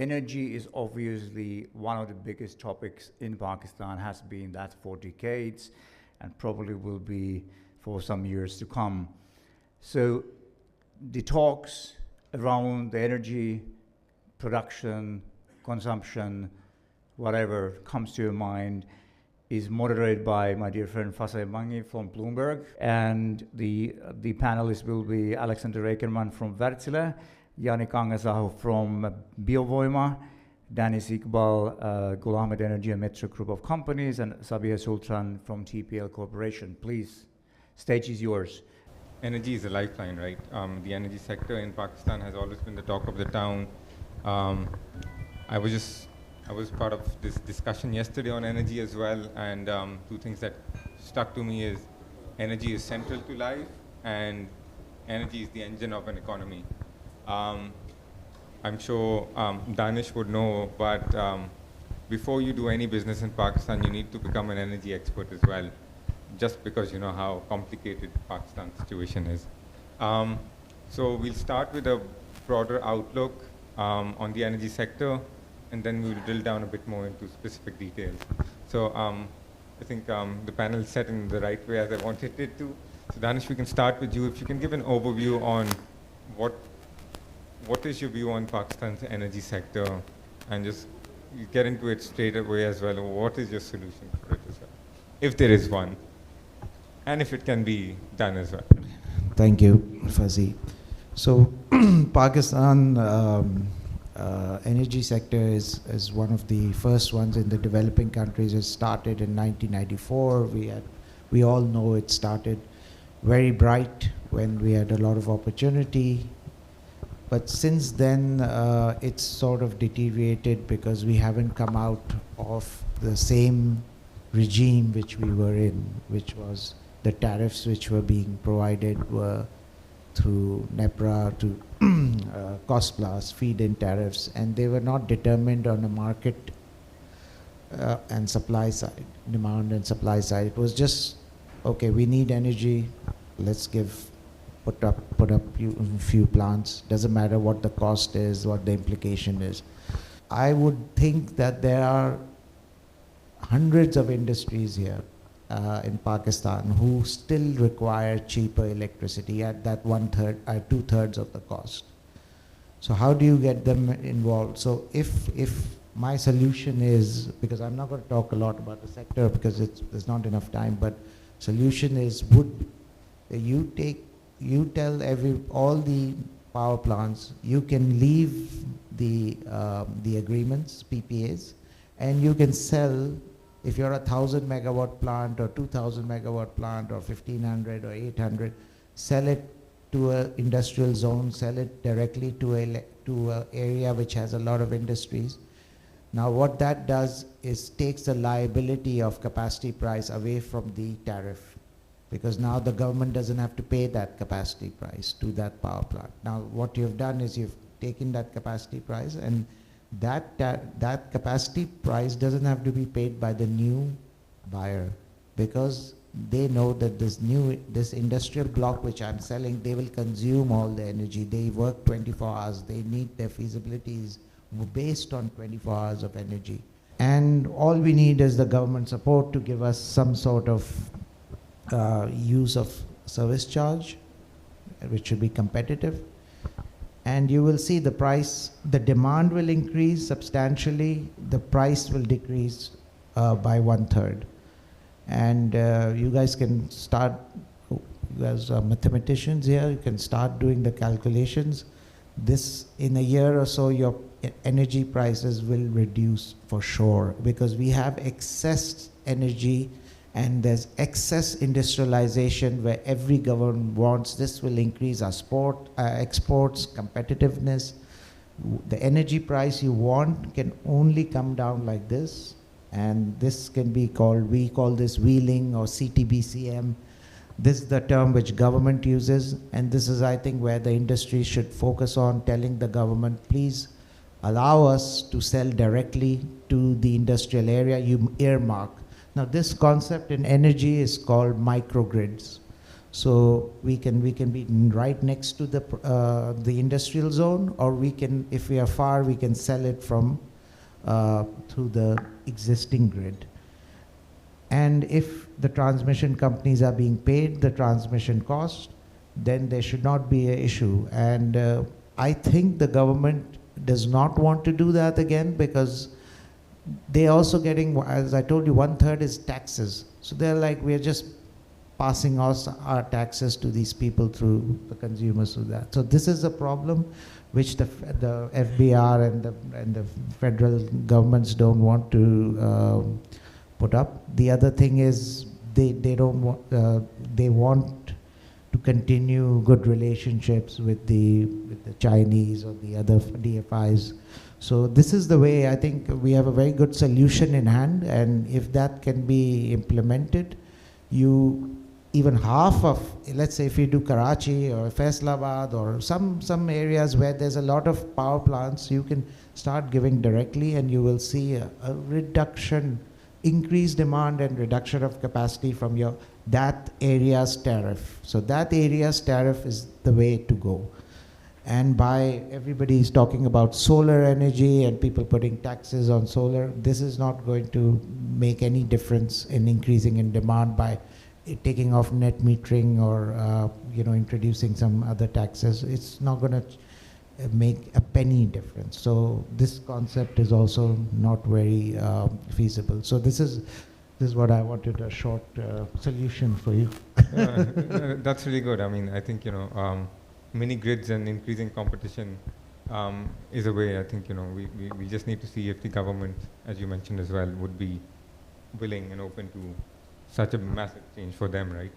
energy is obviously one of the biggest topics in Pakistan, has been that for decades, and probably will be for some years to come. So the talks around the energy production, consumption, whatever comes to your mind, is moderated by my dear friend Faseeh Mangi from Bloomberg, and the panelists will be Alexander Rekerman from Wärtsilä, Jani Kangasaho from Biovoima, Danish Iqbal, Gul Ahmed Energy and Metro Group of Companies, and Sabiha Sultan from TPL Corporation. Please, stage is yours. Energy is a lifeline, right? The energy sector in Pakistan has always been the talk of the town. I was part of this discussion yesterday on energy as well, and two things that stuck to me is energy is central to life, and energy is the engine of an economy. I'm sure Danish would know, but before you do any business in Pakistan, you need to become an energy expert as well, just because you know how complicated Pakistan's situation is. So we'll start with a broader outlook on the energy sector, and then we'll drill down a bit more into specific details. So I think the panel is set in the right way as I wanted it to. So Danish, we can start with you. If you can give an overview on what is your view on Pakistan's energy sector, and just get into it straight away as well. What is your solution for it as well, if there is one, and if it can be done as well? Thank you, Faseeh. So Pakistan energy sector is one of the first ones in the developing countries. It started in 1994. We all know it started very bright when we had a lot of opportunity. But since then, it's sort of deteriorated because we haven't come out of the same regime which we were in, which was the tariffs which were being provided were through NEPRA to cost plus, feed-in tariffs, and they were not determined on a market and supply side, demand and supply side. It was just, okay, we need energy, let's put up few plants. Doesn't matter what the cost is, what the implication is. I would think that there are hundreds of industries here in Pakistan who still require cheaper electricity at that 1/3, 2/3 of the cost. So how do you get them involved? So if my solution is, because I'm not going to talk a lot about the sector because there's not enough time, but solution is, would you tell all the power plants, you can leave the agreements, PPAs, and you can sell, if you're a 1,000 megawatt plant or 2,000 megawatt plant or 1,500 or 800, sell it to an industrial zone, sell it directly to an area which has a lot of industries. Now what that does is takes the liability of capacity price away from the tariff, because now the government doesn't have to pay that capacity price to that power plant. Now what you've done is you've taken that capacity price, and that capacity price doesn't have to be paid by the new buyer, because they know that this industrial block which I'm selling, they will consume all the energy. They work 24 hours. They need their feasibilities based on 24 hours of energy. And all we need is the government support to give us some sort of use of service charge, which should be competitive. And you will see the price, the demand will increase substantially, the price will decrease by 1/3. And you guys can start, you guys are mathematicians here, you can start doing the calculations. This, in a year or so, your energy prices will reduce for sure, because we have excess energy and there's excess industrialization where every government wants. This will increase our exports, competitiveness. The energy price you want can only come down like this, and this can be called, we call this wheeling or CTBCM. This is the term which government uses, and this is, I think, where the industry should focus on, telling the government, please allow us to sell directly to the industrial area, you earmark. Now this concept in energy is called microgrids. So we can be right next to the industrial zone, or we can, if we are far, we can sell it from through the existing grid. And if the transmission companies are being paid the transmission cost, then there should not be an issue. And I think the government does not want to do that again, because they're also getting, as I told you, 1/3 is taxes. So they're like, we're just passing our taxes to these people through the consumers through that. So this is a problem which the FBR and the federal governments don't want to put up. The other thing is they don't want, they want to continue good relationships with the Chinese or the other DFIs. So this is the way. I think we have a very good solution in hand, and if that can be implemented, even half of, let's say if you do Karachi or Faisalabad or some areas where there's a lot of power plants, you can start giving directly, and you will see a reduction, increased demand and reduction of capacity from that area's tariff. So that area's tariff is the way to go. And everybody is talking about solar energy and people putting taxes on solar. This is not going to make any difference in increasing in demand by taking off net metering or introducing some other taxes. It's not going to make a penny difference. So this concept is also not very feasible. So this is what I wanted, a short solution for you. That's really good. I mean, I think mini grids and increasing competition is a way. I think we just need to see if the government, as you mentioned as well, would be willing and open to such a massive change for them, right?